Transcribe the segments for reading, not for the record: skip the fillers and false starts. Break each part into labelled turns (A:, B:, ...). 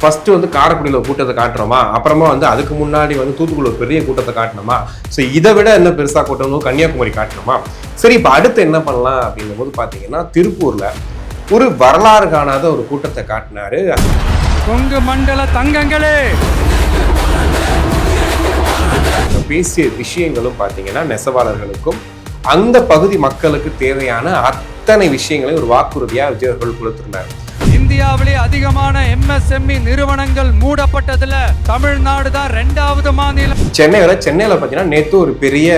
A: First வந்து காரைக்குடியில் ஒரு கூட்டத்தை காட்டுறோமா, அப்புறமா வந்து அதுக்கு முன்னாடி வந்து தூத்துக்குடி ஒரு பெரிய கூட்டத்தை காட்டணுமா, ஸோ இதை விட என்ன பெருசாக கூட்டணும் கன்னியாகுமரி காட்டணுமா. சரி, இப்போ அடுத்து என்ன பண்ணலாம் அப்படின்னும் போது பார்த்தீங்கன்னா திருப்பூர்ல ஒரு வரலாறு காணாத ஒரு கூட்டத்தை காட்டினாரு.
B: கொங்கு மண்டல தங்கங்களே,
A: பேசிய விஷயங்களும் பார்த்தீங்கன்னா நெசவாளர்களுக்கும் அந்த பகுதி மக்களுக்கு தேவையான அத்தனை விஷயங்களையும் ஒரு வாக்குறுதியாக விஜய் அவர்கள் கொடுத்திருந்தார்.
B: இந்தியாவிலே அதிகமான MSME நிறுவனங்கள் மூடப்பட்டதுல தமிழ்நாடு தான் 2வது மாநிலம்.
A: சென்னையில பார்த்தீங்கன்னா நேற்று ஒரு பெரிய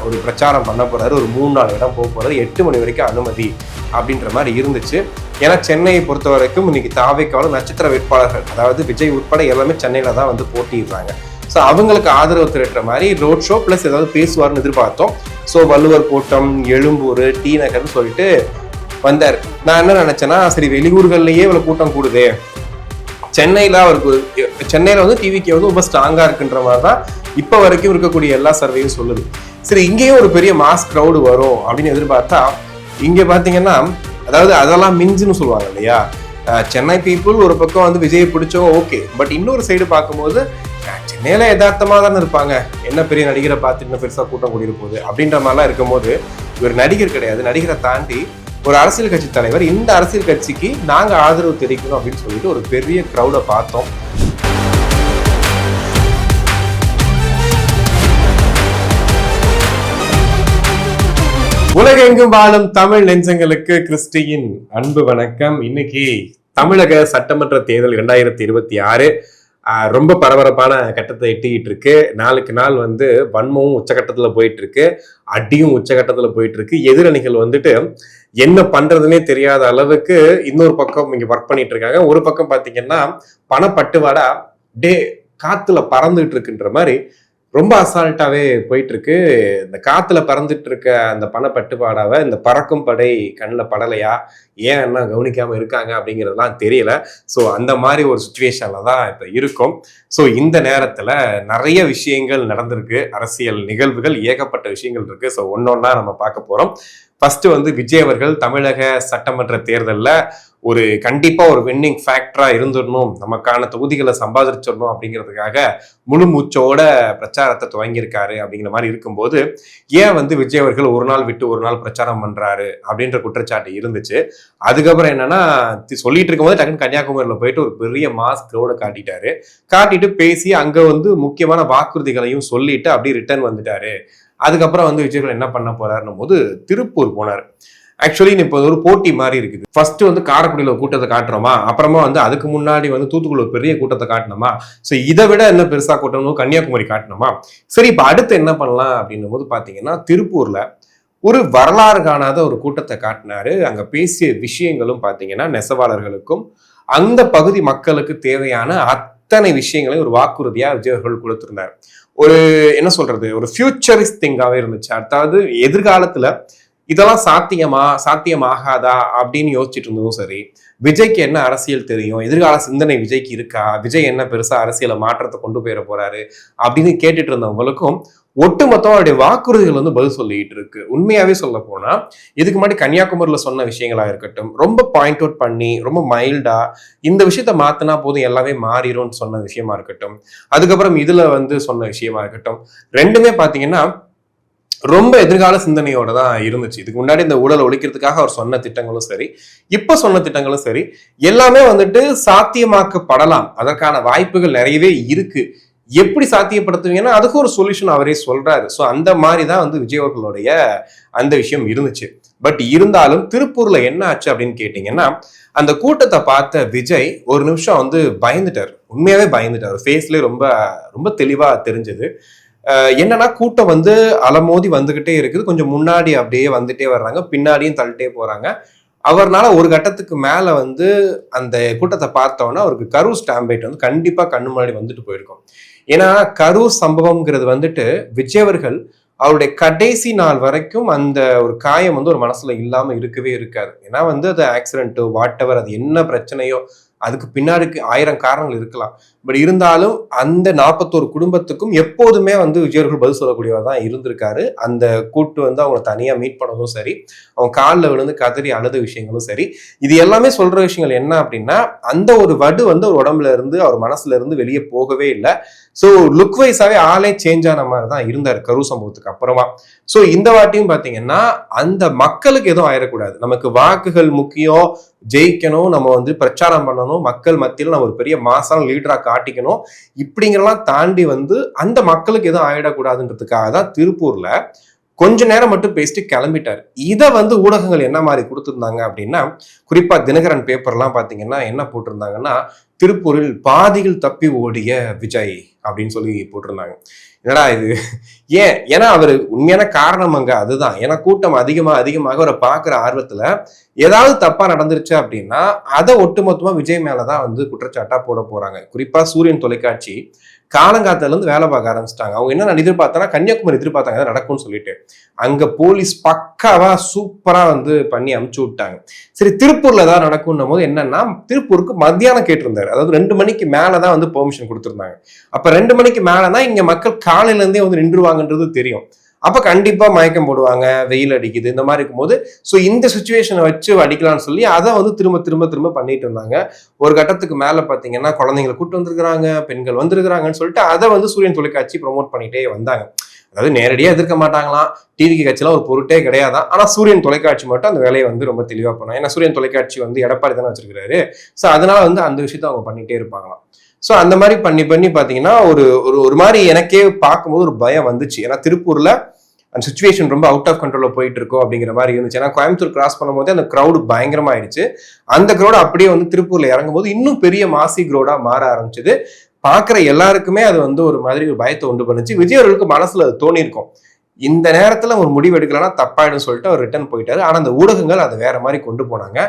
A: ஒரு பிரச்சாரம் பண்ண போறாரு. ஒரு 3-4 இடம் போக போறாரு. 8 மணி வரைக்கும் அனுமதி அப்படின்ற மாதிரி இருந்துச்சு. ஏன்னா சென்னையை பொறுத்த வரைக்கும் இன்னைக்கு தாவேக்கால நட்சத்திர வேட்பாளர்கள், அதாவது விஜய் உட்பட எல்லாமே சென்னையில தான் வந்து போட்டிடுறாங்க. ஸோ அவங்களுக்கு ஆதரவு திரட்டுற மாதிரி ரோட் ஷோ பிளஸ் ஏதாவது பேசுவார்னு எதிர்பார்த்தோம். ஸோ வள்ளுவர் கோட்டம், எழும்பூர், டி நகர்னு சொல்லிட்டு வந்தார். நான் என்ன நினைச்சேன்னா, சரி வெளியூர்கள்லயே இவ்வளவு கூட்டம் கூடுது, சென்னையில வந்து டிவிக்கு வந்து ரொம்ப ஸ்ட்ராங்கா இருக்குன்ற மாதிரி தான் இப்ப வரைக்கும் இருக்கக்கூடிய எல்லா சர்வேயும் சொல்லுது. சரி, இங்கேயும் ஒரு பெரிய மாஸ் கிரௌடு வரும் அப்படின்னு எதிர்பார்த்தா, இங்க பாத்தீங்கன்னா அதாவது அதெல்லாம் மிஞ்சுன்னு சொல்லுவாங்க இல்லையா, சென்னை பீப்புள் ஒரு பக்கம் வந்து விஜயை பிடிச்சவங்க ஓகே, பட் இன்னொரு சைடு பார்க்கும்போது சென்னையில யதார்த்தமா தானே இருப்பாங்க, என்ன பெரிய நடிகரை பார்த்து இன்னும் பெருசா கூட்டம் கூடிய போகுது அப்படின்ற மாதிரிலாம் இருக்கும்போது, இவர் நடிகர் கிடையாது, நடிகரை தாண்டி ஒரு அரசியல் கட்சி தலைவர். இந்த அரசியல் கட்சிக்கு நாங்க ஆதரவு தெரிவிக்கணும் அப்படின்னு சொல்லிட்டு ஒரு பெரிய கிரௌடை பார்த்தோம். உலகெங்கும் வாழும் தமிழ் நெஞ்சங்களுக்கு கிறிஸ்டியின் அன்பு வணக்கம். இன்னைக்கு தமிழக சட்டமன்ற தேர்தல் 2026 ரொம்ப பரபரப்பான கட்டத்தை எட்டிக்கிட்டு இருக்கு. நாளுக்கு நாள் வந்து வன்மமும் உச்சகட்டத்துல போயிட்டு இருக்கு, அடியும் உச்சகட்டத்துல போயிட்டு இருக்கு. எதிரணிகள் வந்துட்டு என்ன பண்றதுன்னே தெரியாத அளவுக்கு இன்னொரு பக்கம் இங்க ஒர்க் பண்ணிட்டு இருக்காங்க. ஒரு பக்கம் பாத்தீங்கன்னா பணப்பட்டுவாடா டே காத்துல பறந்துட்டு இருக்குன்ற மாதிரி ரொம்ப அசால்ட்டாவே போயிட்டு இருக்கு. இந்த காத்துல பறந்துட்டு இருக்க அந்த பணப்பட்டுப்பாடாவை இந்த பறக்கும் படை கண்ணில் படலையா, ஏன் என்ன கவனிக்காம இருக்காங்க அப்படிங்கிறதுலாம் தெரியல. ஸோ அந்த மாதிரி ஒரு சுச்சுவேஷன்ல தான் இப்போ இருக்கும். ஸோ இந்த நேரத்துல நிறைய விஷயங்கள் நடந்திருக்கு, அரசியல் நிகழ்வுகள் ஏகப்பட்ட விஷயங்கள் இருக்கு. ஸோ ஒன்னொன்னா நம்ம பார்க்க போறோம். ஃபர்ஸ்ட் வந்து விஜய் அவர்கள் தமிழக சட்டமன்ற தேர்தலில் ஒரு கண்டிப்பா ஒரு வின்னிங் ஃபேக்டரா இருந்துடணும், நமக்கான தொகுதிகளை சம்பாதிச்சிடணும் அப்படிங்கிறதுக்காக முழு மூச்சோட பிரச்சாரத்தை துவங்கியிருக்காரு. அப்படிங்கிற மாதிரி இருக்கும்போது ஏன் வந்து விஜய் அவர்கள் ஒரு நாள் விட்டு ஒரு நாள் பிரச்சாரம் பண்றாரு அப்படின்ற குற்றச்சாட்டு இருந்துச்சு. அதுக்கப்புறம் என்னன்னா, சொல்லிட்டு இருக்கும் போது டக்குன்னு கன்னியாகுமரியில போயிட்டு ஒரு பெரிய மாஸ் கிரௌட காட்டிட்டு பேசி அங்க வந்து முக்கியமான வாக்குறுதிகளையும் சொல்லிட்டு அப்படியே ரிட்டர்ன் வந்துட்டாரு. அதுக்கப்புறம் வந்து விஜய் என்ன பண்ண போறாருன்னும் போது திருப்பூர் போனார். ஆக்சுவலி இப்போ ஒரு போட்டி மாதிரி இருக்குது. ஃபர்ஸ்ட் வந்து காரைக்குடியில் ஒரு கூட்டத்தை காட்டுறோமா, அப்புறமா வந்து அதுக்கு முன்னாடி வந்து தூத்துக்குடி ஒரு பெரிய கூட்டத்தை காட்டணுமா, ஸோ இதை விட என்ன பெருசா கூட்டணும் கன்னியாகுமரி காட்டணுமா. சரி, இப்போ அடுத்து என்ன பண்ணலாம் அப்படின்னும் போது பார்த்தீங்கன்னா திருப்பூர்ல ஒரு வரலாறு காணாத ஒரு கூட்டத்தை காட்டினாரு. அங்க பேசிய விஷயங்களும் பார்த்தீங்கன்னா நெசவாளர்களுக்கும் அந்த பகுதி மக்களுக்கு தேவையான அத்தனை விஷயங்களையும் ஒரு வாக்குறுதியா விஜய் அவர்கள் கொடுத்திருந்தார். ஒரு என்ன சொல்றது, ஒரு ஃபியூச்சரிஸ்ட் திங்காவே இருந்துச்சு. அதாவது எதிர்காலத்துல இதெல்லாம் சாத்தியமாகாதா அப்படின்னு யோசிச்சுட்டு இருந்ததும் சரி, விஜய்க்கு என்ன அரசியல் தெரியும், எதிர்கால சிந்தனை விஜய்க்கு இருக்கா, விஜய் என்ன பெருசா அரசியல மாற்றத்தை கொண்டு போயிட போறாரு அப்படின்னு கேட்டுட்டு இருந்தவங்களுக்கும் ஒட்டுமொத்தம் அவருடைய வாக்குறுதிகள் வந்து பதில் சொல்லிட்டு இருக்கு. உண்மையாவே சொல்ல போனா, இதுக்கு முன்னாடி கன்னியாகுமரியில சொன்ன விஷயங்களா இருக்கட்டும், ரொம்ப பாயிண்ட் அவுட் பண்ணி ரொம்ப மைல்டா இந்த விஷயத்த மாத்தினா போதும் எல்லாமே மாறிடும்னு சொன்ன விஷயமா இருக்கட்டும், அதுக்கப்புறம் இதுல வந்து சொன்ன விஷயமா இருக்கட்டும், ரெண்டுமே பாத்தீங்கன்னா ரொம்ப எதிர்கால சிந்தனையோட தான் இருந்துச்சு. இதுக்கு முன்னாடி இந்த ஊழல் ஒழிக்கிறதுக்காக அவர் சொன்ன திட்டங்களும் சரி, இப்ப சொன்ன திட்டங்களும் சரி, எல்லாமே வந்துட்டு சாத்தியமாக்கப்படலாம், அதற்கான வாய்ப்புகள் நிறையவே இருக்கு. எப்படி சாத்தியப்படுத்துவீங்கன்னா அதுக்கு ஒரு சொல்யூஷன் அவரே சொல்றாரு. ஸோ அந்த மாதிரி தான் வந்து விஜய் அவர்களுடைய அந்த விஷயம் இருந்துச்சு. பட் இருந்தாலும் திருப்பூர்ல என்ன ஆச்சு அப்படின்னு கேட்டீங்கன்னா, அந்த கூட்டத்தை பார்த்த விஜய் ஒரு நிமிஷம் வந்து பயந்துட்டார். உண்மையாவே பயந்துட்டார். ஃபேஸ்லேயே ரொம்ப ரொம்ப தெளிவா தெரிஞ்சது. என்னன்னா, கூட்டம் வந்து அலமோதி வந்துகிட்டே இருக்குது. கொஞ்சம் முன்னாடி அப்படியே வந்துட்டே வர்றாங்க, பின்னாடியும் தள்ளிட்டே போறாங்க. அவர்னால ஒரு கட்டத்துக்கு மேல வந்து அந்த கூட்டத்தை பார்த்தோன்னா அவருக்கு கரூர் ஸ்டாம்பேட் வந்து கண்டிப்பா கண்ணு முன்னாடி வந்துட்டு போயிருக்கும். ஏன்னா கரூர் சம்பவம்ங்கிறது வந்துட்டு விஜய் அவர்கள் அவருடைய கடைசி நாள் வரைக்கும் அந்த ஒரு காயம் வந்து ஒரு மனசுல இல்லாம இருக்கவே இருக்காது. ஏன்னா வந்து அது ஆக்சிடென்ட்டோ வாட் எவர், அது என்ன பிரச்சனையோ அதுக்கு பின்னாடிக்கு 1000 காரணங்கள் இருக்கலாம். பட் இருந்தாலும் அந்த 41 குடும்பத்துக்கும் எப்போதுமே வந்து விஜய் அவர்கள் பதில் சொல்லக்கூடியவர் தான் இருந்திருக்காரு. அந்த கூட்டு வந்து அவங்க தனியா மீட் பண்ணதும் சரி, அவங்க காலில் விழுந்து கதறி அழுத விஷயங்களும் சரி, இது எல்லாமே சொல்ற விஷயங்கள் என்ன அப்படின்னா, அந்த ஒரு வடு வந்து அவர் உடம்புல இருந்து அவர் மனசுல இருந்து வெளியே போகவே இல்லை. ஸோ லுக் வைஸாவே ஆளே சேஞ்ச் ஆன மாதிரி தான் இருந்தார் கரூர் சம்பவத்துக்கு அப்புறமா. ஸோ இந்த வாட்டியும் பாத்தீங்கன்னா அந்த மக்களுக்கு எதுவும் ஆயிடக்கூடாது, நமக்கு வாக்குகள் முக்கியம், ஜெயிக்கணும், நம்ம வந்து பிரச்சாரம் பண்ணணும், மக்கள் மத்தியில் நம்ம ஒரு பெரிய மாசான லீடரா காட்டிக்கணும், இப்படிங்கிறலாம் தாண்டி வந்து அந்த மக்களுக்கு எதுவும் ஆயிடக்கூடாதுன்றதுக்காக தான் திருப்பூர்ல கொஞ்ச நேரம் மட்டும் பேசிட்டு கிளம்பிட்டார். இதை வந்து ஊடகங்கள் என்ன மாதிரி கொடுத்துருந்தாங்க அப்படின்னா, குறிப்பா தினகரன் பேப்பர்லாம் பாத்தீங்கன்னா என்ன போட்டிருந்தாங்கன்னா, திருப்பூரில் பாதியில் தப்பி ஓடிய விஜய் அப்படின்னு சொல்லி போட்டிருந்தாங்க. என்னடா இது, ஏன்னா அவரு உண்மையான காரணம் அங்க அதுதான். ஏன்னா கூட்டம் அதிகமாக அவரை பாக்குற ஆர்வத்துல ஏதாவது தப்பா நடந்துருச்சு அப்படின்னா அதை ஒட்டுமொத்தமா விஜய் மேலதான் வந்து குற்றச்சாட்டா போட போறாங்க. குறிப்பா சூரியன் தொலைக்காட்சி காலங்காத்தால இருந்து வேலை பார்க்க ஆரம்பிச்சிட்டாங்க. அவங்க என்ன எதிர்பார்த்தா கன்னியாகுமரி எதிர்பார்த்தாங்க நடக்கும்னு சொல்லிட்டு, அங்க போலீஸ் பக்காவா சூப்பரா வந்து பண்ணி அமுச்சு விட்டாங்க. சரி, திருப்பூர்ல ஏதாவது நடக்கும்னும் போது என்னன்னா, திருப்பூருக்கு மத்தியானம் கேட்டிருந்தாரு, அதாவது 2 மணிக்கு மேலதான் வந்து பெர்மிஷன் கொடுத்திருந்தாங்க. அப்ப 2 மணிக்கு மேலதான் இங்க மக்கள் காலையில இருந்தே வந்து நின்றுவாங்கன்றது தெரியும். அப்ப கண்டிப்பா மயக்கம் போடுவாங்க, வெயில் அடிக்குது, இந்த மாதிரி இருக்கும்போது ஸோ இந்த சுச்சுவேஷனை வச்சு அடிக்கலாம்னு சொல்லி அதை வந்து திரும்ப பண்ணிட்டு இருந்தாங்க. ஒரு கட்டத்துக்கு மேல பாத்தீங்கன்னா குழந்தைங்களை கூட்டு வந்திருக்கிறாங்க, பெண்கள் வந்திருக்கிறாங்கன்னு சொல்லிட்டு அதை வந்து சூரியன் தொலைக்காட்சி ப்ரொமோட் பண்ணிட்டே வந்தாங்க. அதாவது நேரடியா எதிர்க்க மாட்டாங்களாம், டிவி கட்சியெல்லாம் ஒரு பொருட்டே கிடையாதான். ஆனா சூரியன் தொலைக்காட்சி மட்டும் அந்த வேலையை வந்து ரொம்ப தெளிவா பண்ணாங்க. ஏன்னா சூரியன் தொலைக்காட்சி வந்து எடப்பாடி தானே வச்சிருக்காரு. ஸோ அதனால வந்து அந்த விஷயத்த அவங்க பண்ணிட்டே இருப்பாங்களாம். ஸோ அந்த மாதிரி பண்ணி பாத்தீங்கன்னா ஒரு மாதிரி எனக்கே பார்க்கும்போது ஒரு பயம் வந்துச்சு. ஏன்னா திருப்பூர்ல அந்த சுச்சுவேஷன் ரொம்ப அவுட் ஆஃப் கண்ட்ரோல்ல போயிட்டு இருக்கோம் அப்படிங்கிற மாதிரி இருந்துச்சு. ஏன்னா கோயம்புத்தூர் கிராஸ் பண்ணும்போது அந்த கிரௌடு பயங்கரமா ஆயிடுச்சு. அந்த கிரௌடு அப்படியே வந்து திருப்பூர்ல இறங்கும் போது இன்னும் பெரிய மாசி கிரௌடா மாற ஆரம்பிச்சது. பாக்குற எல்லாருக்குமே அது வந்து ஒரு மாதிரி ஒரு பயத்தை உண்டு பண்ணுச்சு. விஜய் அவர்களுக்கு மனசுல அது தோணிருக்கும், இந்த நேரத்துல ஒரு முடிவு எடுக்கலன்னா தப்பாயிடும் சொல்லிட்டு அவர் ரிட்டர்ன் போயிட்டாரு. ஆனா அந்த ஊடகங்கள் அதை வேற மாதிரி கொண்டு போனாங்க.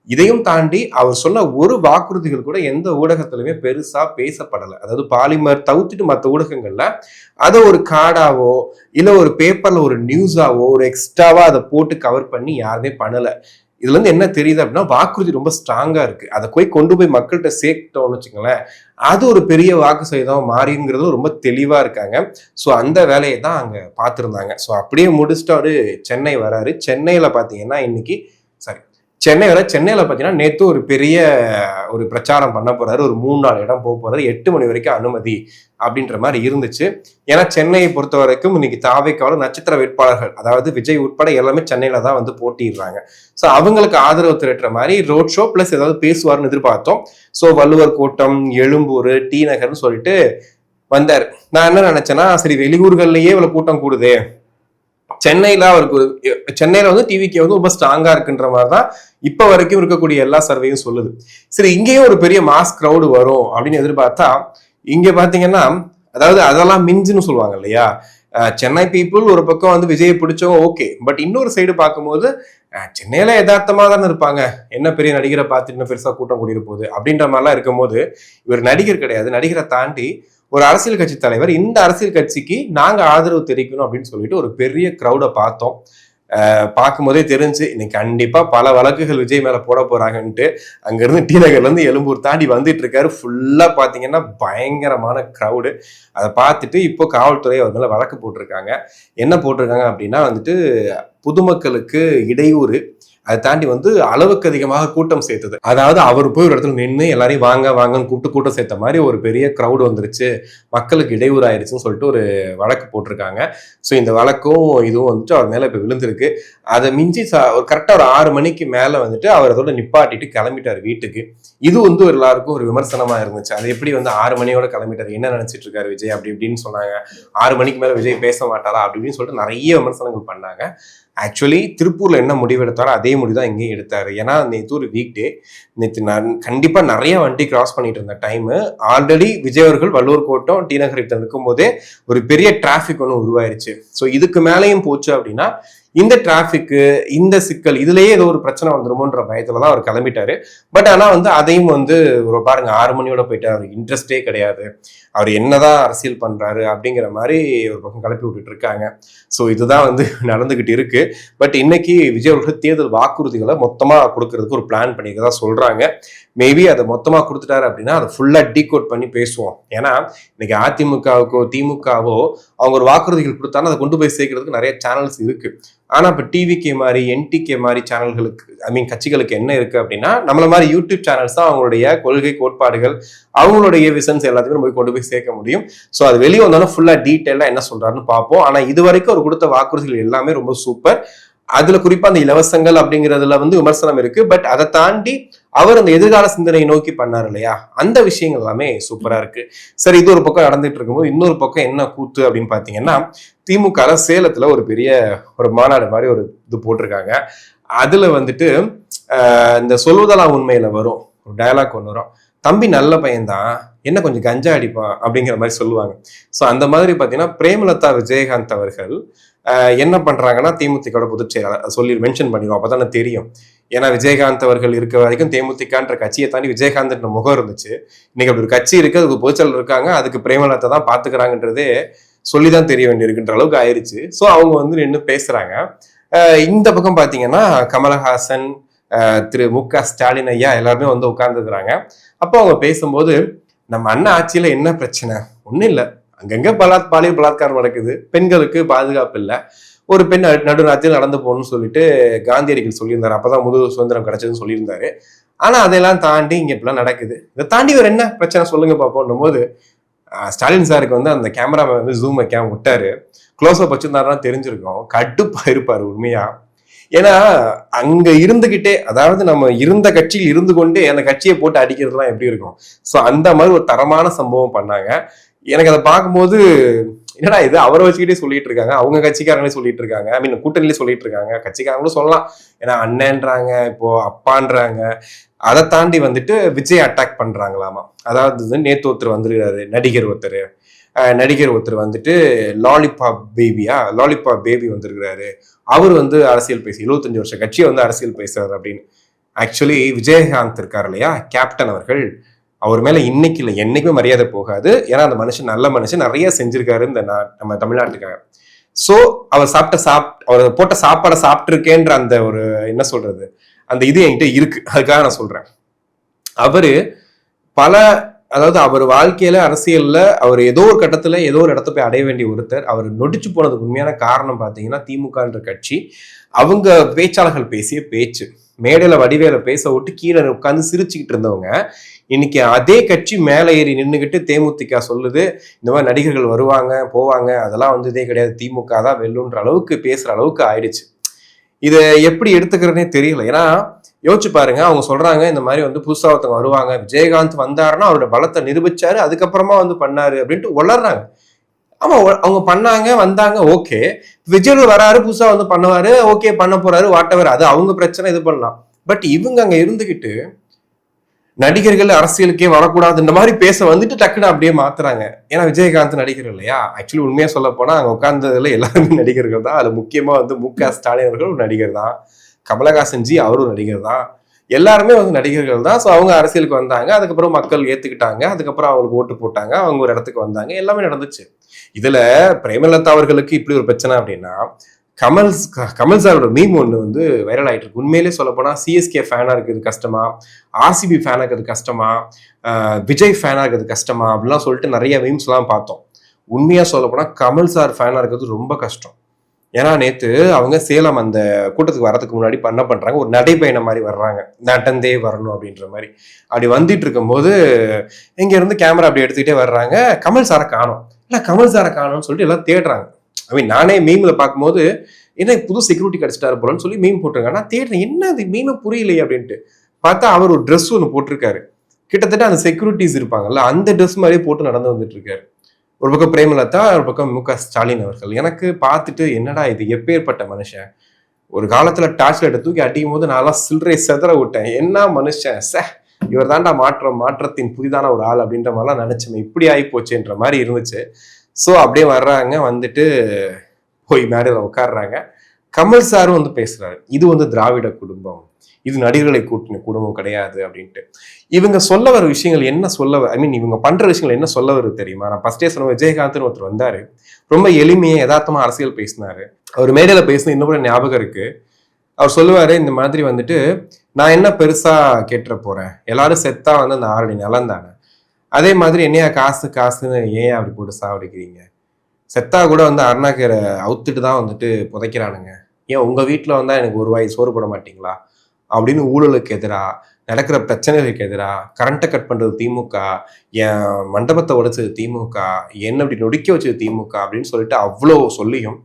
A: இதையும் தாண்டி அவர் சொன்ன ஒரு வாக்குறுதிகள் கூட எந்த ஊடகத்திலுமே பெருசா பேசப்படலை. அதாவது பாலிமர் தவிர்த்துட்டு மற்ற ஊடகங்கள்ல அதை ஒரு கார்டாவோ இல்ல ஒரு பேப்பர்ல ஒரு நியூஸாவோ ஒரு எக்ஸ்ட்ராவா அதை போட்டு கவர் பண்ணி யாருமே பண்ணல. இதுல இருந்து என்ன தெரியுது அப்படின்னா, வாக்குறுதி ரொம்ப ஸ்ட்ராங்கா இருக்கு, அதை கொண்டு போய் மக்கள்கிட்ட சேர்த்தோம்னு வச்சுங்களேன், அது ஒரு பெரிய வாக்கு சதவீதம் மாறிங்கிறது ரொம்ப தெளிவா இருக்காங்க. ஸோ அந்த வேலையை தான் அங்க பார்த்துருந்தாங்க. ஸோ அப்படியே முடிச்சுட்டு அவரு சென்னை வராரு. சென்னையில பாத்தீங்கன்னா சென்னையில பாத்தீங்கன்னா நேத்து ஒரு பெரிய ஒரு பிரச்சாரம் பண்ண போறாரு. ஒரு 3-4 இடம் போக போறாரு. 8 மணி வரைக்கும் அனுமதி அப்படின்ற மாதிரி இருந்துச்சு. ஏன்னா சென்னையை பொறுத்த வரைக்கும் இன்னைக்கு தாவேக்காவோட நட்சத்திர வேட்பாளர்கள், அதாவது விஜய் உட்பட எல்லாமே சென்னையில தான் வந்து போட்டிடுறாங்க. ஸோ அவங்களுக்கு ஆதரவு திரட்டுற மாதிரி ரோட் ஷோ பிளஸ் ஏதாவது பேசுவார்னு எதிர்பார்த்தோம். ஸோ வள்ளுவர் கோட்டம், எழும்பூர், டி நகர்னு சொல்லிட்டு வந்தார். நான் என்ன நினைச்சேன்னா, சரி வெளியூர்கள்லயே இவ்வளவு கூட்டம் கூடுதே, சென்னையில வந்து டிவிக்கு வந்து ரொம்ப ஸ்ட்ராங்கா இருக்குன்ற மாதிரிதான் இப்ப வரைக்கும் இருக்கக்கூடிய எல்லா சர்வேயும் சொல்லுது. சரி, இங்கேயும் ஒரு பெரிய மாஸ் கிரௌடு வரும் அப்படின்னு எதிர்பார்த்தா, இங்க பாத்தீங்கன்னா அதாவது அதெல்லாம் மிஞ்சுன்னு சொல்லுவாங்க இல்லையா, சென்னை பீப்புள் ஒரு பக்கம் வந்து விஜயை பிடிச்சவங்க ஓகே, பட் இன்னொரு சைடு பார்க்கும்போது சென்னையில யதார்த்தமா தானே இருப்பாங்க, என்ன பெரிய நடிகரை பார்த்துட்டு இன்னும் பெருசா கூட்டம் கூடிய போகுது அப்படின்ற மாதிரிலாம் இருக்கும்போது, இவர் நடிகர் கிடையாது, நடிகரை தாண்டி ஒரு அரசியல் கட்சி தலைவர். இந்த அரசியல் கட்சிக்கு நாங்க ஆதரவு தெரிவிக்கணும் அப்படின்னு சொல்லிட்டு ஒரு பெரிய கிரௌட பார்த்தோம். பார்க்கும்போதே தெரிஞ்சு இன்னைக்கு கண்டிப்பா பல வழக்குகள் விஜய் மேல போட போறாங்கன்ட்டு. அங்க இருந்து டி நகர்ல இருந்து எழும்பூர் தாண்டி வந்துட்டு இருக்காரு. ஃபுல்லா பாத்தீங்கன்னா பயங்கரமான கிரௌடு. அதை பார்த்துட்டு இப்போ காவல்துறை அவர் மேல வழக்கு போட்டிருக்காங்க. என்ன போட்டிருக்காங்க அப்படின்னா வந்துட்டு, பொதுமக்களுக்கு இடையூறு, அதை தாண்டி வந்து அளவுக்கு அதிகமாக கூட்டம் சேர்த்தது. அதாவது அவர் போய் ஒரு இடத்துல நின்று எல்லாரையும் வாங்க வாங்கன்னு கூட்டம் சேர்த்த மாதிரி ஒரு பெரிய கிரௌடு வந்துருச்சு, மக்களுக்கு இடையூறு ஆயிடுச்சுன்னு சொல்லிட்டு ஒரு வழக்கு போட்டிருக்காங்க. ஸோ இந்த வழக்கும் இதுவும் வந்துட்டு அவர் மேல இப்ப விழுந்திருக்கு. அதை மிஞ்சி ஒரு கரெக்டா ஒரு 6 மணிக்கு மேல வந்துட்டு அவர் அதோட நிப்பாட்டிட்டு கிளம்பிட்டார் வீட்டுக்கு. இது வந்து எல்லாருக்கும் ஒரு விமர்சனமா இருந்துச்சு. அது எப்படி வந்து 6 மணியோட கிளம்பிட்டாரு, என்ன நினைச்சிட்டு இருக்காரு விஜய் அப்படி இப்படின்னு சொன்னாங்க. 6 மணிக்கு மேல விஜய் பேச மாட்டாரா அப்படி இப்படின்னு சொல்லிட்டு நிறைய விமர்சனங்கள் பண்ணாங்க. ஆக்சுவலி திருப்பூர்ல என்ன முடிவு எடுத்தாரோ அதே முடிவு தான் இங்கேயும் எடுத்தாரு. ஏன்னா நேற்று ஒரு வீக் டே, நேற்று நான் கண்டிப்பா நிறைய வண்டி கிராஸ் பண்ணிட்டு இருந்த டைம், ஆல்ரெடி விஜய் அவர்கள் வள்ளுவர் கோட்டம், டி நகர் இருக்கும் போதே ஒரு பெரிய டிராபிக் ஒன்று உருவாயிருச்சு. ஸோ இதுக்கு மேலேயும் போச்சு அப்படின்னா இந்த டிராஃபிக்கு, இந்த சிக்கல் இதுலயே ஏதோ ஒரு பிரச்சனை வந்துருமோன்ற பயத்துலதான் அவர் கிளம்பிட்டாரு. பட் ஆனா அதையும் ஒரு பாருங்க 6 மணியோட போயிட்டு அவருக்கு இன்ட்ரெஸ்டே கிடையாது. அவர் என்னதான் அரசியல் பண்றாரு அப்படிங்கிற மாதிரி ஒரு பக்கம் கிளப்பி விட்டுட்டு இருக்காங்க. ஸோ இதுதான் நடந்துகிட்டு இருக்கு. பட் இன்னைக்கு விஜய் அவர்கள் தேர்தல் வாக்குறுதிகளை மொத்தமா கொடுக்கறதுக்கு ஒரு பிளான் பண்ணிக்கிறதா சொல்றாங்க. மேபி அதை மொத்தமா கொடுத்துட்டாரு அப்படின்னா அதை ஃபுல்லா டீகோட் பண்ணி பேசுவோம். ஏன்னா இன்னைக்கு அதிமுகவுக்கோ திமுகவோ அவங்க ஒரு வாக்குறுதிகள் கொடுத்தாலும் அதை கொண்டு போய் சேர்க்கறதுக்கு நிறைய சேனல்ஸ் இருக்கு. ஆனா இப்ப டிவிகே மாதிரி என்டிகே மாதிரி சேனல்களுக்கு கட்சிகளுக்கு என்ன இருக்கு அப்படின்னா நம்மள மாதிரி யூடியூப் சேனல்ஸ் தான் அவங்களுடைய கொள்கை கோட்பாடுகள் அவங்களுடைய விசன்ஸ் எல்லாத்துக்கும் போய் கொண்டு போய் சேர்க்க முடியும். ஸோ அது வெளியே வந்தாலும் ஃபுல்லா டீட்டெயிலா என்ன சொல்றாருன்னு பார்ப்போம். ஆனா இது வரைக்கும் அவர் கொடுத்த வாக்குறுதிகள் எல்லாமே ரொம்ப சூப்பர். அதுல குறிப்பா அந்த இலவசங்கள் அப்படிங்கிறதுல விமர்சனம் இருக்கு. பட் அதை தாண்டி அவர் அந்த எதிர்கால சிந்தனையை நோக்கி பண்ணார் இல்லையா, அந்த விஷயங்கள் எல்லாமே சூப்பரா இருக்கு. சரி, இது ஒரு பக்கம் நடந்துட்டு இருக்கும்போது இன்னொரு பக்கம் என்ன கூத்து அப்படின்னு பாத்தீங்கன்னா, திமுக சேலத்துல ஒரு பெரிய ஒரு மாநாடு மாதிரி ஒரு இது போட்டிருக்காங்க. அதுல இந்த சொல்வதெல்லாம் உண்மையில வரும் ஒரு டயலாக் ஒன்று வரும், தம்பி நல்ல பையன்தான், என்ன கொஞ்சம் கஞ்சா அடிப்பான் அப்படிங்கிற மாதிரி சொல்லுவாங்க. ஸோ அந்த மாதிரி பார்த்தீங்கன்னா பிரேமலதா விஜயகாந்த் அவர்கள் என்ன பண்றாங்கன்னா தேமுதிக பொதுச் செயலாளர் சொல்லி மென்ஷன் பண்ணிடுவோம், அப்பதானே தெரியும். ஏன்னா விஜயகாந்த் அவர்கள் இருக்க வரைக்கும் தேமுதிகன்ற கட்சியை தாண்டி விஜயகாந்த் முகம் இருந்துச்சு. இன்னைக்கு அப்படி ஒரு கட்சி இருக்கு, அதுக்கு பொதுச்செயலர் இருக்காங்க, அதுக்கு பிரேமலதா தான் பாத்துக்கிறாங்கன்றதே சொல்லிதான் தெரிய வேண்டியிருக்குன்ற அளவுக்கு ஆயிடுச்சு. ஸோ அவங்க நின்று பேசுறாங்க. இந்த பக்கம் பாத்தீங்கன்னா கமலஹாசன், திரு மு.க. ஸ்டாலின் ஐயா எல்லாருமே உட்கார்ந்துருக்குறாங்க. அப்போ அவங்க பேசும்போது நம்ம அண்ணன் ஆட்சியில என்ன பிரச்சனை, ஒன்றும் இல்லை, அங்கங்க பாலியல் பலாத்காரம் நடக்குது, பெண்களுக்கு பாதுகாப்பு இல்லை, ஒரு பெண் நடுராத்திரியில் நடந்து போகணும்னு சொல்லிட்டு காந்தியடிகள் சொல்லியிருந்தாரு, அப்பதான் முழு சுதந்திரம் கிடைச்சதுன்னு சொல்லியிருந்தாரு. ஆனா அதெல்லாம் தாண்டி இங்க இப்பெல்லாம் நடக்குது, இதை தாண்டி ஒரு என்ன பிரச்சனை சொல்லுங்க பார்ப்போம் போது ஸ்டாலின் சாருக்கு அந்த கேமராமேன் ஜூம் வைக்காம விட்டாரு. க்ளோஸ் அப் வச்சிருந்தாருன்னா தெரிஞ்சிருக்கும், கடுப்பா இருப்பாரு உண்மையா. ஏன்னா அங்க இருந்துகிட்டே, அதாவது நம்ம இருந்த கட்சியில் இருந்து கொண்டே அந்த கட்சியை போட்டு அடிக்கிறதுலாம் எப்படி இருக்கும். ஸோ அந்த மாதிரி ஒரு தரமான சம்பவம் பண்ணாங்க. எனக்கு அதை பார்க்கும்போது என்னடா இது அவரை வச்சுக்கிட்டே சொல்லிட்டு இருக்காங்க, அவங்க கட்சிக்காரங்களே சொல்லிட்டு இருக்காங்க, கூட்டணியிலே சொல்லிட்டு இருக்காங்க, கட்சிக்காரங்களும் சொல்லலாம், ஏன்னா அண்ணன்றாங்க, இப்போ அப்பான்றாங்க. அதை தாண்டி விஜய் அட்டாக் பண்றாங்களாமா. அதாவது நேத்து ஒருத்தர் வந்துருக்காரு, நடிகர் ஒருத்தர் லாலிபாப் பேபி வந்திருக்கிறாரு, அவர் அரசியல் பேசி 75 வருஷ கட்சியை அரசியல் பேசுறாரு அப்படின்னு. ஆக்சுவலி விஜயகாந்த் இருக்காரு இல்லையா, கேப்டன் அவர்கள், அவர் மேல இன்னைக்கு இல்லை என்னைக்குமே மரியாதை போகாது. ஏன்னா அந்த மனுஷன் நல்ல மனுஷன், நிறைய செஞ்சிருக்காரு இந்த நம்ம தமிழ்நாட்டுக்காக. சோ அவர் அவர் போட்ட சாப்பாடை சாப்பிட்டு அந்த ஒரு என்ன சொல்றது, அந்த இது என்கிட்ட இருக்கு, அதுக்காக நான் சொல்றேன். அவரு அதாவது அவர் வாழ்க்கையில அரசியல்ல அவர் ஏதோ ஒரு கட்டத்துல ஏதோ ஒரு இடத்த போய் அடைய வேண்டிய ஒருத்தர். அவர் நொடிச்சு போனதுக்கு உண்மையான காரணம் பாத்தீங்கன்னா திமுகன்ற கட்சி, அவங்க பேச்சாளர்கள் பேசிய பேச்சு, மேடையில வடிவேல பேச விட்டு கீழே உட்கார்ந்து சிரிச்சுக்கிட்டு இருந்தவங்க இன்னைக்கு அதே கட்சி மேலே ஏறி நின்றுகிட்டு தேமுதிக சொல்லுது இந்த மாதிரி நடிகர்கள் வருவாங்க போவாங்க, அதெல்லாம் இதே கிடையாது, திமுக தான் வெல்லுன்ற அளவுக்கு பேசுற அளவுக்கு ஆயிடுச்சு. இதை எப்படி எடுத்துக்கிறதுனே தெரியல. ஏன்னா யோசிச்சு பாருங்க, அவங்க சொல்றாங்க இந்த மாதிரி புதுசா ஒருத்தவங்க வருவாங்க, விஜயகாந்த் வந்தாருன்னா அவரோட பலத்தை நிரூபிச்சாரு, அதுக்கப்புறமா பண்ணாரு அப்படின்ட்டு வளர்றாங்க. ஆமா, அவங்க பண்ணாங்க வந்தாங்க, ஓகே. விஜய் வராரு புதுசா பண்ணுவாரு, ஓகே பண்ண போறாரு, வாட்டவர், அது அவங்க பிரச்சனை, இது பண்ணலாம். பட் இவங்க அங்க இருந்துகிட்டு நடிகர்கள் அரசியலுக்கே வரக்கூடாதுன்ற மாதிரி பேச டக்குன்னு அப்படியே மாத்துறாங்க. ஏன்னா விஜயகாந்த் நடிகர் இல்லையா. ஆக்சுவலி உண்மையா சொல்ல போனா அங்க உட்கார்ந்ததுல எல்லாருமே நடிகர்கள் தான். அதுல முக்கியமா மு.க. ஸ்டாலின் அவர்கள் ஒரு நடிகர் தான், கமலஹாசன் ஜி அவரும் நடிகர் தான், எல்லாருமே நடிகர்கள் தான். ஸோ அவங்க அரசியலுக்கு வந்தாங்க, அதுக்கப்புறம் மக்கள் ஏத்துக்கிட்டாங்க, அதுக்கப்புறம் அவங்களுக்கு ஓட்டு போட்டாங்க, அவங்க ஒரு இடத்துக்கு வந்தாங்க, எல்லாமே நடந்துச்சு. இதுல பிரேமலதா அவர்களுக்கு இப்படி ஒரு பிரச்சனை அப்படின்னா, கமல் சாரோட மீம் ஒன்று வைரல் ஆயிட்டு இருக்கு. உண்மையிலே சொல்ல போனா சிஎஸ்கே ஃபேனா இருக்குது கஷ்டமா, ஆர்சிபி ஃபேனா இருக்கிறது கஷ்டமா, விஜய் ஃபேனா இருக்கிறது கஷ்டமா அப்படிலாம் சொல்லிட்டு நிறைய மீம்ஸ் எல்லாம் பார்த்தோம். உண்மையா சொல்ல போனா கமல் சார் ஃபேனா இருக்கிறது ரொம்ப கஷ்டம். ஏன்னா நேத்து அவங்க சேலம் அந்த கூட்டத்துக்கு வரதுக்கு முன்னாடி என்ன பண்றாங்க, ஒரு நடைபயணம் மாதிரி வர்றாங்க, நடந்தே வரணும் அப்படின்ற மாதிரி. அப்படி வந்துட்டு இருக்கும் போது இங்க இருந்து கேமரா அப்படி எடுத்துக்கிட்டே வர்றாங்க, கமல் சாரை காணோம், இல்ல கமல் சாரை காணோம்னு சொல்லிட்டு எல்லாம் தேடுறாங்க. நானே மீம்ல பார்க்கும்போது என்ன புது செக்யூரிட்டி கிடைச்சிட்டாரு போலன்னு சொல்லி மீம் போட்டிருக்காங்க. நான் தேடுறேன், என்ன அது மீம் புரியலையே அப்படின்ட்டு பார்த்தா அவர் ஒரு ட்ரெஸ் ஒன்று போட்டிருக்காரு, கிட்டத்தட்ட அந்த செக்யூரிட்டிஸ் இருப்பாங்கல்ல அந்த ட்ரெஸ் மாதிரியே போட்டு நடந்து வந்துட்டு இருக்காரு. ஒரு பக்கம் பிரேமலதா, ஒரு பக்கம் மு.க. ஸ்டாலின் அவர்கள். எனக்கு பார்த்துட்டு என்னடா இது எப்பேற்பட்ட மனுஷன், ஒரு காலத்துல டார்ச் லைட்டை தூக்கி அடிக்கும் போது நான் சில்லறை செதற விட்டேன், என்ன மனுஷன், இவர் தாண்டா மாற்றத்தின் புதிதான ஒரு ஆள் அப்படின்ற மாதிரிலாம் நினைச்சேன், இப்படி ஆகி போச்சுன்ற மாதிரி இருந்துச்சு. ஸோ அப்படியே வர்றாங்க, போய் மேடையில் உட்காடுறாங்க. கமல் சாரும் வந்து பேசுறாரு, இது வந்து திராவிட குடும்பம், இது நடிகர்களை கூட்டின குடும்பம் கிடையாது அப்படின்ட்டு. இவங்க சொல்ல வர விஷயங்கள் என்ன சொல்ல, ஐ மீன் இவங்க பண்ற விஷயங்கள் என்ன சொல்ல வருது தெரியுமா? நான் ஃபர்ஸ்டே சொன்ன விஜயகாந்த்னு ஒருத்தர் வந்தாரு, ரொம்ப எளிமையா யதார்த்தமா அரசியல் பேசினாரு. அவர் மேடையில பேசின இன்னும் கூட ஞாபகம் இருக்கு. அவர் சொல்லுவாரு, இந்த மாதிரி வந்துட்டு நான் என்ன பெருசா கேட்டுற போறேன், எல்லாரும் செத்தா வந்து அந்த 6 அடி நிலம் தானே, அதே மாதிரி என்னையா காசு காசுன்னு ஏன் அப்படி போட்டு சாவடிக்கிறீங்க, செத்தா கூட வந்து அருணாக்கரை அவுத்துட்டு தான் வந்துட்டு புதைக்கிறானுங்க, ஏன் உங்க வீட்டுல வந்தா எனக்கு ஒரு வாய் சோறு போட மாட்டீங்களா அப்படின்னு ஊழலுக்கு எதிராக, நடக்கிற பிரச்சனைகளுக்கு எதிராக, கரண்ட்டை கட் பண்றது திமுக, என் மண்டபத்தை உடைச்சது திமுக, என்ன அப்படி நொடிக்க வச்சது திமுக அப்படின்னு சொல்லிட்டு அவ்வளோ சொல்லியும்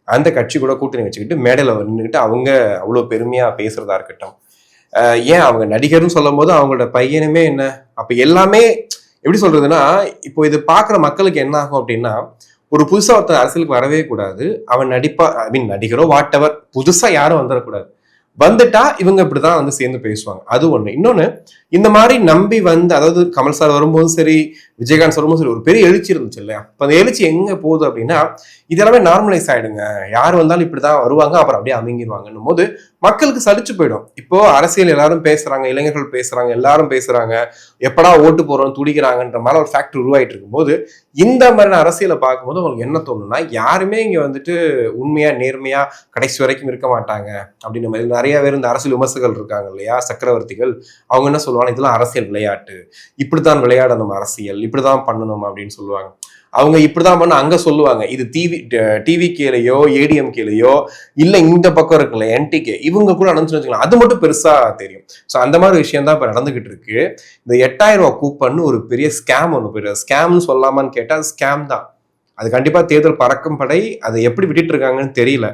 A: அந்த கட்சி கூட கூட்டணி வச்சுக்கிட்டு மேடையில நின்றுக்கிட்டு அவங்க அவ்வளோ பெருமையா பேசுறதா இருக்கட்டும். ஏன் அவங்க நடிகர்னு சொல்லும் போது அவங்களோட பையனுமே என்ன, அப்ப எல்லாமே எப்படி சொல்றதுன்னா, இப்போ இது பாக்குற மக்களுக்கு என்ன ஆகும் அப்படின்னா, ஒரு புதுசா ஒருத்தர் அரசியலுக்கு வரவே கூடாது, அவன் நடிப்பா, ஐ மீன் நடிகரோ வாட் எவர், புதுசா யாரும் வந்துடக்கூடாது, வந்துட்டா இவங்க இப்படிதான் வந்து சேர்ந்து பேசுவாங்க. அது ஒண்ணு. இன்னொன்னு, இந்த மாதிரி நம்பி வந்து, அதாவது கமல் சார் வரும்போதும் சரி, விஜயகாந்த் வரும்போதும் சரி, ஒரு பெரிய எழுச்சி இருந்துச்சு இல்லையா? அப்ப அந்த எழுச்சி எங்க போகுது அப்படின்னா, இதெல்லாமே நார்மலைஸ் ஆயிடுங்க, யார் வந்தாலும் இப்படிதான் வருவாங்க, அப்புறம் அப்படியே அமைங்கிடுவாங்கன்னும் போது மக்களுக்கு சலிச்சு போயிடும். இப்போ அரசியல் எல்லாரும் பேசுறாங்க, இளைஞர்கள் பேசுறாங்க, எல்லாரும் பேசுறாங்க, எப்படா ஓட்டு போறோம் துடிக்கிறாங்கன்ற மாதிரி ஒரு ஃபேக்டர் உருவாயிட்டு இருக்கும்போது, இந்த மாதிரியான அரசியலை பார்க்கும்போது உங்களுக்கு என்ன தோணும்னா, யாருமே இங்க வந்துட்டு உண்மையா நேர்மையா கடைசி வரைக்கும் இருக்க மாட்டாங்க அப்படின்ற மாதிரி. நிறைய பேர் இந்த அரசியல் விமர்சகர்கள் இருக்காங்க இல்லையா, சக்கரவர்த்திகள், அவங்க என்ன சொல்லுவாங்க, இதெல்லாம் அரசியல் விளையாட்டு, இப்படித்தான் விளையாடணும், அரசியல் இப்படிதான் பண்ணணும் அப்படின்னு சொல்லுவாங்க. அவங்க இப்படிதான் பண்ண அங்க சொல்லுவாங்க, இது டிவிகேலையோ ஏடிஎம்கேலையோ இல்ல இந்த பக்கம் இருக்குல்ல என்டிகே, இவங்க கூட நடந்துச்சுன்னு வச்சுக்கலாம், அது மட்டும் பெருசா தெரியும். ஸோ அந்த மாதிரி விஷயம் தான் இப்ப நடந்துகிட்டு இருக்கு. இந்த 8000 ரூபாய் கூப்பன் ஒரு பெரிய ஸ்கேம், ஒன்று பெரிய ஸ்கேம்னு சொல்லாமான்னு கேட்டா அது ஸ்கேம் தான். அது கண்டிப்பா தேர்தல் பறக்கும் படை அதை எப்படி விட்டுட்டு இருக்காங்கன்னு தெரியல.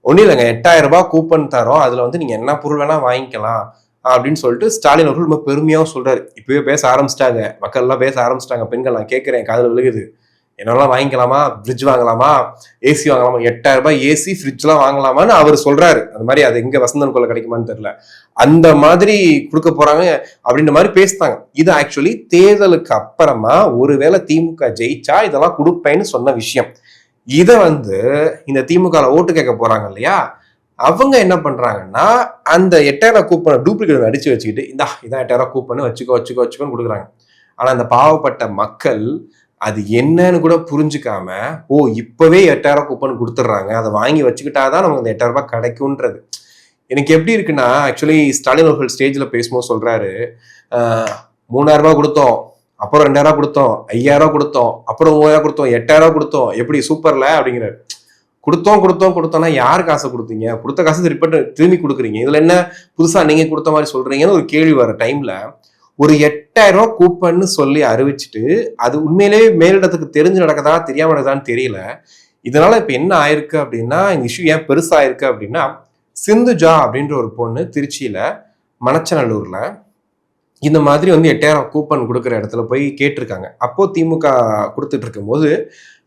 A: ஒன்றும் இல்லைங்க, 8000 ரூபாய் கூப்பன் தரோம், அதுல வந்து நீங்க என்ன பொருள் வேணா வாங்கிக்கலாம் அப்படின்னு சொல்லிட்டு ஸ்டாலின் அவர்கள் ரொம்ப பெருமையாவும் சொல்றாரு. இப்பவே பேச ஆரம்பிச்சிட்டாங்க, மக்கள் எல்லாம் பேச ஆரம்பிச்சிட்டாங்க, பெண்கள், நான் கேட்கிறேன், காதுல விழுகுது, என்னெல்லாம் வாங்கிக்கலாமா, ஃப்ரிட்ஜ் வாங்கலாமா, ஏசி வாங்கலாமா, 8000 ரூபாய் ஏசி ஃப்ரிட்ஜ் எல்லாம் வாங்கலாமான்னு அவர் சொல்றாரு. அந்த மாதிரி அது எங்க வசந்தன் கொள்ள கிடைக்குமான்னு தெரியல, அந்த மாதிரி கொடுக்க போறாங்க அப்படின்ற மாதிரி பேசினாங்க. இது ஆக்சுவலி தேர்தலுக்கு அப்புறமா ஒருவேளை திமுக ஜெயிச்சா இதெல்லாம் கொடுப்பேன்னு சொன்ன விஷயம். இதை வந்து இந்த திமுக ஓட்டு கேட்க போறாங்க இல்லையா, அவங்க என்ன பண்றாங்கன்னா, அந்த 8000 கூப்பனை டூப்ளிகேட் அடிச்சு வச்சுக்கிட்டு, இதான் 8000 கூப்பன் வச்சுக்கோன்னு கொடுக்குறாங்க. ஆனா அந்த பாவப்பட்ட மக்கள் அது என்னன்னு கூட புரிஞ்சுக்காம, ஓ இப்பவே 8000 கூப்பன் கொடுத்துட்றாங்க, அதை வாங்கி வச்சுக்கிட்டாதான் நமக்கு அந்த 8000 ரூபாய் கிடைக்கும்ன்றது. எனக்கு எப்படி இருக்குன்னா, ஆக்சுவலி ஸ்டாலின் அவர்கள் ஸ்டேஜ்ல பேசும்போது சொல்றாரு, 3000 ரூபாய் கொடுத்தோம், அப்புறம் 2000 ரூபாய் கொடுத்தோம், 5000 ரூபாய் கொடுத்தோம், அப்புறம் 3000 கொடுத்தோம், 8000 ரூபாய் கொடுத்தோம், எப்படி சூப்பர்ல அப்படிங்கிறாரு. கொடுத்தோம்னா யாரு காசை கொடுத்தீங்க, கொடுத்த காசு திரும்பி கொடுக்குறீங்க, இதுல என்ன புதுசா நீங்க கொடுத்த மாதிரி சொல்றீங்கன்னு ஒரு கேள்வி வர டைம்ல, ஒரு 8000 ரூபாய் கூப்பன்னு சொல்லி அறிவிச்சுட்டு, அது உண்மையிலேயே மேலிடத்துக்கு தெரிஞ்சு நடக்கதா தெரியாம நடக்குதான்னு தெரியல. இதனால இப்ப என்ன ஆயிருக்கு அப்படின்னா, இந்த இஷ்யூ ஏன் பெருசா இருக்கு அப்படின்னா, சிந்துஜா அப்படின்ற ஒரு பொண்ணு திருச்சியில மணச்சநல்லூர்ல இந்த மாதிரி வந்து 8000 கூப்பன் கொடுக்குற இடத்துல போய் கேட்டிருக்காங்க. அப்போ திமுக கொடுத்துட்டு இருக்கும் போது,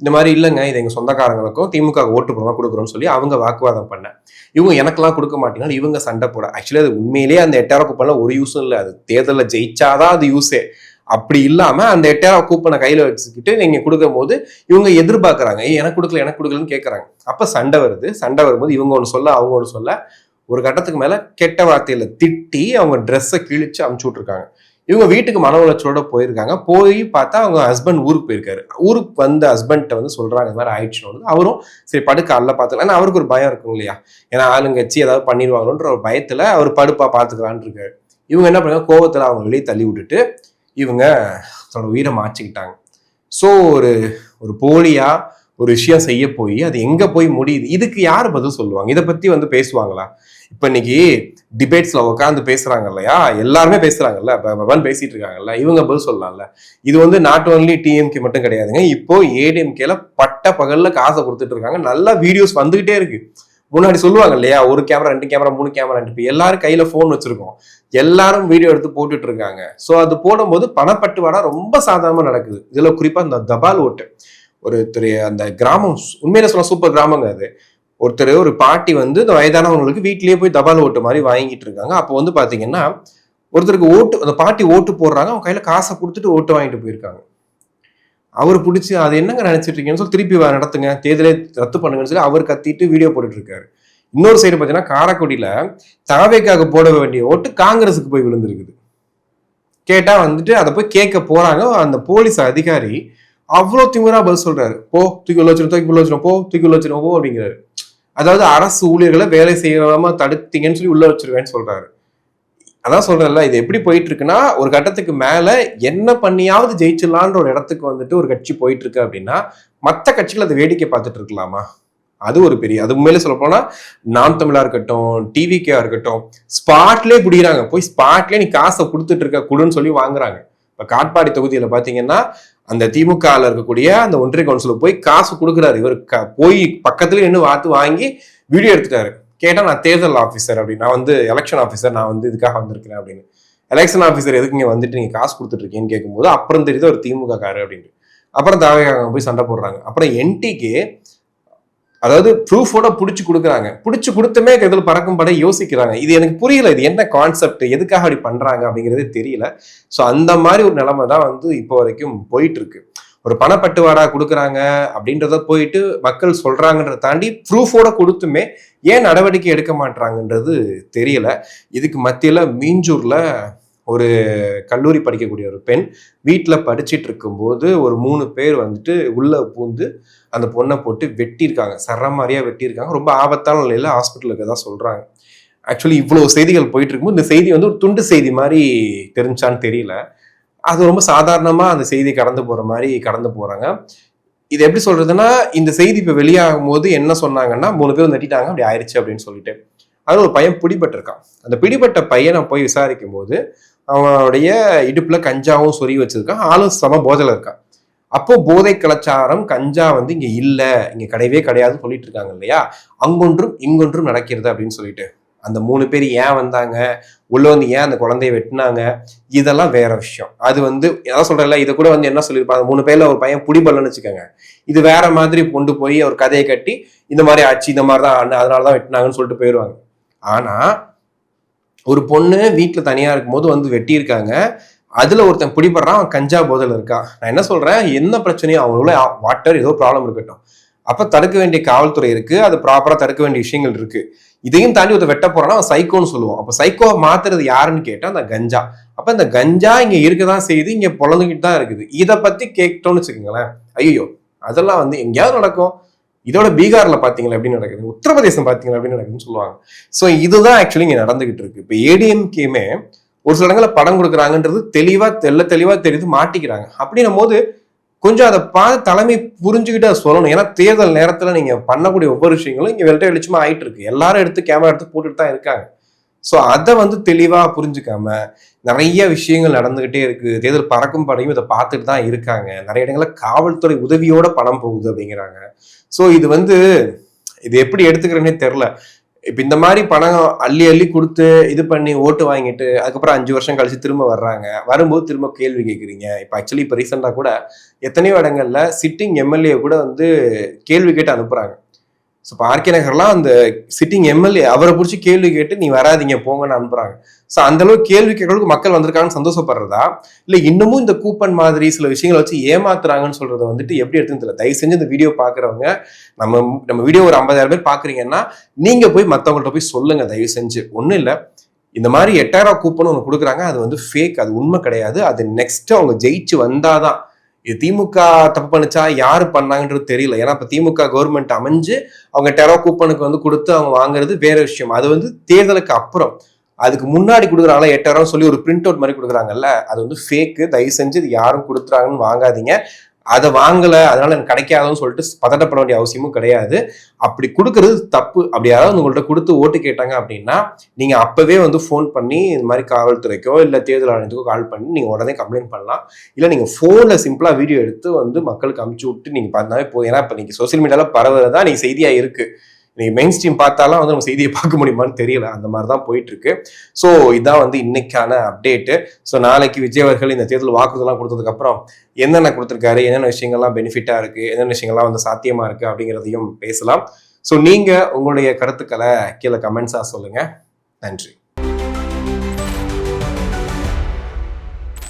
A: இந்த மாதிரி இல்லைங்க, இது எங்க சொந்தக்காரங்களுக்கும் திமுக ஓட்டு போடுறோம் கொடுக்குறோம்னு சொல்லி அவங்க வாக்குவாதம் பண்ண, இவங்க எனக்கெல்லாம் கொடுக்க மாட்டீங்கன்னா இவங்க சண்டை போட. ஆக்சுவலி அது உண்மையிலேயே அந்த 8000 கூப்பன்ல ஒரு யூஸும் இல்லை, அது தேர்தலில் ஜெயிச்சாதான் அது யூஸே. அப்படி இல்லாம அந்த 8000 கூப்பனை கையில வச்சுக்கிட்டு நீங்க கொடுக்கும் போது இவங்க எதிர்பார்க்கறாங்க, எனக்கு கொடுக்கலன்னு கேட்கறாங்க. அப்ப சண்டை வருது. சண்டை வரும்போது இவங்க ஒன்று சொல்ல, அவங்க ஒன்று சொல்ல, ஒரு கட்டத்துக்கு மேல கெட்ட வார்த்தையில திட்டி அவங்க ட்ரெஸ்ஸை கிழிச்சு அமுச்சு விட்டுருக்காங்க. இவங்க வீட்டுக்கு மன உளைச்சலோட போயிருக்காங்க. போய் பார்த்தா அவங்க ஹஸ்பண்ட் ஊருக்கு போயிருக்காரு. ஊருக்கு வந்த ஹஸ்பண்ட்டை வந்து சொல்றாங்க, இந்த மாதிரி ஆயிடுச்சுன்னு. அவரும் சரி படுக்க அல்ல பார்த்துக்கலாம், ஏன்னா அவருக்கு ஒரு பயம் இருக்கும் இல்லையா, ஏன்னா ஆளுங்கட்சி ஏதாவது பண்ணிடுவாங்களோன்ற ஒரு பயத்துல அவர் படுப்பா பார்த்துக்கலான் இருக்காரு. இவங்க என்ன பண்ணாங்க, கோவத்துல அவங்க வெளியே தள்ளி விட்டுட்டு இவங்க தன்னோட உயிரை மாற்றிக்கிட்டாங்க. ஸோ ஒரு போலியா ஒரு விஷயம் செய்ய போய் அது எங்க போய் முடியுது, இதுக்கு யார் பதில் சொல்லுவாங்க? இதை பத்தி வந்து பேசுவாங்களா? இப்ப இன்னைக்கு டிபேட்ஸ்ல உட்காந்து பேசுறாங்க இல்லையா, எல்லாருமே பேசுறாங்கல்ல, பவன் பேசிட்டு இருக்காங்கல்ல, இவங்க பதில் சொல்லலாம்ல. இது வந்து நாட் ஓன்லி டிஎம்கே மட்டும் கிடையாதுங்க, இப்போ ஏடிஎம்கேல பட்ட பகல்ல காசை கொடுத்துட்டு இருக்காங்க. நல்லா வீடியோஸ் வந்துகிட்டே இருக்கு. முன்னாடி சொல்லுவாங்க இல்லையா, ஒரு கேமரா 2 கேமரா 3 கேமரா, இப்போ எல்லாரும் கையில போன் வச்சிருக்கோம், எல்லாரும் வீடியோ எடுத்து போட்டுட்டு இருக்காங்க. ஸோ அது போடும்போது பணப்பட்டுவாடா ரொம்ப சாதாரணமா நடக்குது. இதுல குறிப்பா இந்த தபால் ஓட்டு, ஒருத்தர் அந்த கிராமம் உண்மையில சொல்ல சூப்பர் கிராமங்க அது. ஒருத்தர் ஒரு பாட்டி வந்து இந்த வயதானவங்களுக்கு வீட்லயே போய் தபால் ஓட்டு மாதிரி வாங்கிட்டு இருக்காங்க. அப்போ வந்து பாத்தீங்கன்னா ஒருத்தருக்கு ஓட்டு, அந்த பாட்டி ஓட்டு போடுறாங்க, அவங்க கையில காசை கொடுத்துட்டு ஓட்டு வாங்கிட்டு போயிருக்காங்க. அவர் பிடிச்சி அது என்னங்க நினைச்சிட்டு இருக்கீங்கன்னு சொல்லி திருப்பி நடத்துங்க, தேர்தலே ரத்து பண்ணுங்கன்னு சொல்லி அவர் கத்திட்டு வீடியோ போட்டுட்டு இருக்காரு. இன்னொரு சைடு பார்த்தீங்கன்னா காரைக்குடியில தாவேக்காக போட வேண்டிய ஓட்டு காங்கிரஸுக்கு போய் விழுந்திருக்குது. கேட்டா வந்துட்டு அதை போய் கேட்க போறாங்க. அந்த போலீஸ் அதிகாரி அவ்வளோ திமிரா பதில் சொல்றாரு. போ தூக்கி உள்ள வச்சிடும், தூக்கி உள்ள வச்சிடும், போ தூக்கி உள்ள வச்சிடும் போ அப்படிங்கிறாரு. அதாவது அரசு ஊழியர்களை வேலை செய்யாம தடுத்தீங்கன்னு சொல்லி உள்ள வச்சிருவேன்னு சொல்றாரு. அதான் சொல்றேன்ல, இது எப்படி போயிட்டு இருக்குன்னா, ஒரு கட்டத்துக்கு மேல என்ன பண்ணியாவது ஜெயிச்சிடலான்ற ஒரு இடத்துக்கு வந்துட்டு ஒரு கட்சி போயிட்டு இருக்கு அப்படின்னா மற்ற கட்சிகள் அதை வேடிக்கை பார்த்துட்டு இருக்கலாமா? அது ஒரு பெரிய, அது உண்மையிலே சொல்ல போனா நாம் தமிழா இருக்கட்டும், டிவிகேயா இருக்கட்டும், ஸ்பாட்லேயே பிடிக்கிறாங்க. போய் ஸ்பாட்லேயே நீ காசை கொடுத்துட்டு இருக்க குடுன்னு சொல்லி வாங்குறாங்க. இப்ப காட்பாடி தொகுதியில பாத்தீங்கன்னா அந்த திமுகல இருக்கக்கூடிய அந்த ஒன்றிய கவுன்சிலுக்கு போய் காசு கொடுக்குறாரு. இவர் போய் பக்கத்துல நின்று வாத்து வாங்கி வீடியோ எடுத்துட்டாரு. கேட்டா நான் தேர்தல் ஆஃபீஸர் அப்படின்னு, நான் வந்து எலெக்ஷன் ஆஃபீஸர், நான் வந்து இதுக்காக வந்திருக்கிறேன் அப்படின்னு. எலெக்ஷன் ஆஃபீஸர் எதுக்கு இங்க வந்துட்டு நீங்க காசு கொடுத்துட்டு இருக்கீங்கன்னு கேட்கும்போது அப்புறம் தெரியுது ஒரு திமுக காரு அப்படின்னு. அப்புறம் தாவேக்காக போய் சண்டை போடுறாங்க. அப்புறம் என்டிக்கு அதாவது ப்ரூஃபோட பிடிச்சி கொடுக்குறாங்க. பிடிச்சி கொடுத்துமே இதில் பறக்கும் பட யோசிக்கிறாங்க. இது எனக்கு புரியல, இது என்ன கான்செப்ட், எதுக்காக அப்படி பண்றாங்க அப்படிங்கிறதே தெரியல. ஸோ அந்த மாதிரி ஒரு நிலைமை தான் வந்து இப்போ வரைக்கும் போயிட்டு இருக்கு. ஒரு பணப்பட்டுவாடா கொடுக்குறாங்க அப்படின்றத போயிட்டு மக்கள் சொல்றாங்கன்றத தாண்டி ப்ரூஃபோட கொடுத்துமே ஏன் நடவடிக்கை எடுக்க மாட்டாங்கன்றது தெரியல. இதுக்கு மத்தியில மீஞ்சூர்ல ஒரு கல்லூரி படிக்கக்கூடிய ஒரு பெண் வீட்டில் படிச்சுட்டு இருக்கும்போது ஒரு 3 பேர் வந்துட்டு உள்ள பூந்து அந்த பொண்ணை போட்டு வெட்டியிருக்காங்க. சரமாரியா வெட்டியிருக்காங்க. ரொம்ப ஆபத்தான நிலையில ஹாஸ்பிட்டலுக்கு தான் சொல்றாங்க. ஆக்சுவலி இவ்வளவு செய்திகள் போயிட்டு இருக்கும்போது இந்த செய்தி வந்து ஒரு துண்டு செய்தி மாதிரி தெரிஞ்சான்னு தெரியல. அது ரொம்ப சாதாரணமா அந்த செய்தி கடந்து போற மாதிரி கடந்து போறாங்க. இது எப்படி சொல்றதுன்னா, இந்த செய்தி இப்ப வெளியாகும் போது என்ன சொன்னாங்கன்னா 3 பேர் நட்டிட்டாங்க, அப்படி ஆயிடுச்சு அப்படின்னு சொல்லிட்டு. அது ஒரு பையன் பிடிபட்டிருக்கான். அந்த பிடிபட்ட பையனை போய் விசாரிக்கும் போது அவனுடைய இடுப்புல கஞ்சாவும் சொறி வச்சிருக்கான். ஆளும் சம போதையில இருக்கான். அப்போ போதை கலாச்சாரம் கஞ்சா வந்து இங்க இல்ல, இங்க கிடையவே கிடையாதுன்னு சொல்லிட்டு இருக்காங்க இல்லையா, அங்கொன்றும் இங்கொன்றும் நடக்கிறது அப்படின்னு சொல்லிட்டு. அந்த 3 பேர் ஏன் வந்தாங்க, உள்ள வந்து ஏன் அந்த குழந்தைய வெட்டினாங்க, இதெல்லாம் வேற விஷயம். அது வந்து ஏதாவது சொல்றேன்ல, இதை கூட வந்து என்ன சொல்லியிருப்பாங்க, 3 பேர்ல ஒரு பையன் பிடிபடலன்னு வச்சுக்கோங்க, இது வேற மாதிரி கொண்டு போய் ஒரு கதையை கட்டி இந்த மாதிரி ஆச்சு, இந்த மாதிரி தான் அதனாலதான் வெட்டினாங்கன்னு சொல்லிட்டு போயிடுவாங்க. ஆனா ஒரு பொண்ணு வீட்டுல தனியா இருக்கும் போது வந்து வெட்டியிருக்காங்க. அதுல ஒருத்தன் பிடிபடுறான், அவன் கஞ்சா போதையில இருக்கான். நான் என்ன சொல்றேன், என்ன பிரச்சனையும் அவங்களோட வாட்டர் ஏதோ ப்ராப்ளம் இருக்கட்டும், அப்ப தடுக்க வேண்டிய காவல்துறை இருக்கு, அது ப்ராப்பரா தடுக்க வேண்டிய விஷயங்கள் இருக்கு. இதையும் தாண்டி ஒருத்தர் வெட்ட போறான்னா அவன் சைக்கோன்னு சொல்லுவோம். அப்ப சைக்கோவை மாத்துறது யாருன்னு கேட்டா அந்த கஞ்சா. அப்ப இந்த கஞ்சா இங்க இருக்கதான் செய்யுது, இங்க பொழந்துகிட்டு தான் இருக்குது. இதை பத்தி கேட்டோம்னு வச்சுக்கோங்களேன், ஐயோ அதெல்லாம் வந்து எங்கேயாவது நடக்கும். இதோட பீகார்ல பாத்தீங்களா எப்படி நடக்குது, உத்தரப்பிரதேசம் பாத்தீங்களா எப்படி நடக்குதுன்னு சொல்லுவாங்க. சோ இதுதான் ஆக்சுவலி இங்க நடந்துகிட்டு இருக்கு. இப்ப ஏடிஎம்கேமே ஒரு சில இடங்களை படம் கொடுக்குறாங்கன்றது தெளிவா தெரியுது, மாட்டிக்கிறாங்க. அப்படின்னும் போது கொஞ்சம் அதை பார்த்து தலைமை புரிஞ்சுக்கிட்டு அதை சொல்லணும். ஏன்னா தேர்தல் நேரத்துல நீங்க பண்ணக்கூடிய ஒவ்வொரு விஷயங்களும் இங்க வெள்ளை வெளிச்சமா ஆயிட்டு இருக்கு. எல்லாரும் எடுத்து கேமரா எடுத்து போட்டுட்டு தான் இருக்காங்க. ஸோ அதை வந்து தெளிவா புரிஞ்சுக்காம நிறைய விஷயங்கள் நடந்துகிட்டே இருக்கு. தேர்தல் பறக்கும் படையும் இதை பார்த்துட்டு தான் இருக்காங்க. நிறைய இடங்களில் காவல்துறை உதவியோட பணம் போகுது அப்படிங்கிறாங்க. ஸோ இது எப்படி எடுத்துக்கிறேன்னே தெரில. இப்ப இந்த மாதிரி பணம் அள்ளி அள்ளி கொடுத்து இது பண்ணி ஓட்டு வாங்கிட்டு அதுக்கப்புறம் 5 வருஷம் கழிச்சு திரும்ப வர்றாங்க. வரும்போது திரும்ப கேள்வி கேட்குறீங்க. இப்ப ஆக்சுவலி இப்ப ரீசெண்டா கூட எத்தனையோ இடங்கள்ல சிட்டிங் எம்எல்ஏ கூட வந்து கேள்வி கேட்டு அனுப்புறாங்க. ஸோ இப்போ ஆர்கே நகர்லாம் அந்த சிட்டிங் எம்எல்ஏ அவரை பிடிச்சி கேள்வி கேட்டு நீ வராதிங்க போங்கன்னு அனுப்புறாங்க. ஸோ அந்த அளவுக்கு கேள்வி கேட்கறதுக்கு மக்கள் வந்திருக்காங்கன்னு சந்தோஷப்படுறதா, இல்லை இன்னமும் இந்த கூப்பன் மாதிரி சில விஷயங்களை வச்சு ஏமாத்துறாங்கன்னு சொல்றதை வந்துட்டு எப்படி எடுத்துன்னு தெரியல. தயவு செஞ்சு இந்த வீடியோ பாக்குறவங்க, நம்ம வீடியோ ஒரு 50,000 பேர் பாக்குறீங்கன்னா நீங்க போய் மற்றவங்கள்ட்ட போய் சொல்லுங்க தயவு செஞ்சு. ஒன்றும் இல்லை, இந்த மாதிரி 8,000 கூப்பன் ஒன்று கொடுக்குறாங்க, அது வந்து ஃபேக், அது உண்மை கிடையாது. அது நெக்ஸ்ட் அவங்க ஜெயிச்சு வந்தாதான். இது திமுக தப்பு பண்ணிச்சா யாரு பண்ணாங்கன்றது தெரியல. ஏன்னா இப்ப திமுக கவர்மெண்ட் அமைஞ்சு அவங்க 8,000 கூப்பனுக்கு வந்து கொடுத்து அவங்க வாங்குறது வேற விஷயம். அது வந்து தேர்தலுக்கு அப்புறம். அதுக்கு முன்னாடி கொடுக்குறாங்களா 8,000 சொல்லி ஒரு பிரிண்ட் அவுட் மாதிரி கொடுக்குறாங்கல்ல, அது வந்து ஃபேக்கு. தயவு செஞ்சு இது யாரும் கொடுத்துறாங்கன்னு வாங்காதீங்க. அதை வாங்கல அதனால எனக்கு கிடைக்காதுன்னு சொல்லிட்டு பதட்டப்பட வேண்டிய அவசியமும் கிடையாது. அப்படி கொடுக்கறது தப்பு. அப்படி யாராவது உங்கள்கிட்ட கொடுத்து ஓட்டு கேட்டாங்க அப்படின்னா நீங்க அப்பவே வந்து ஃபோன் பண்ணி இந்த மாதிரி காவல்துறைக்கோ இல்லை தேர்தல் ஆணையத்துக்கோ கால் பண்ணி நீங்க உடனே கம்ப்ளைண்ட் பண்ணலாம். இல்லை நீங்க போன்ல சிம்பிளா வீடியோ எடுத்து வந்து மக்களுக்கு அமுச்சு விட்டு நீங்க பார்த்தாவே போதும். ஏன்னா இப்ப நீங்க சோசியல் மீடியால பரவுறதா நீங்க செய்தியா இருக்கு. நீங்க மெயின் ஸ்ட்ரீம் பார்த்தாலாம் வந்து நம்ம செய்தியை பார்க்க முடியுமான்னு தெரியல. அந்த மாதிரி தான் போயிட்டு இருக்கு. ஸோ இதான் வந்து இன்னைக்கான அப்டேட்டு. ஸோ நாளைக்கு விஜய் அவர்கள் இந்த தேர்தல் வாக்குறுதலாம் கொடுத்ததுக்கு அப்புறம் என்னென்ன கொடுத்துருக்காரு, என்னென்ன விஷயங்கள்லாம் பெனிஃபிட்டா இருக்கு, என்னென்ன விஷயங்கள்லாம் வந்து சாத்தியமா இருக்கு அப்படிங்கிறதையும் பேசலாம். ஸோ நீங்க உங்களுடைய கருத்துக்களை கீழே கமெண்ட்ஸா சொல்லுங்க. நன்றி.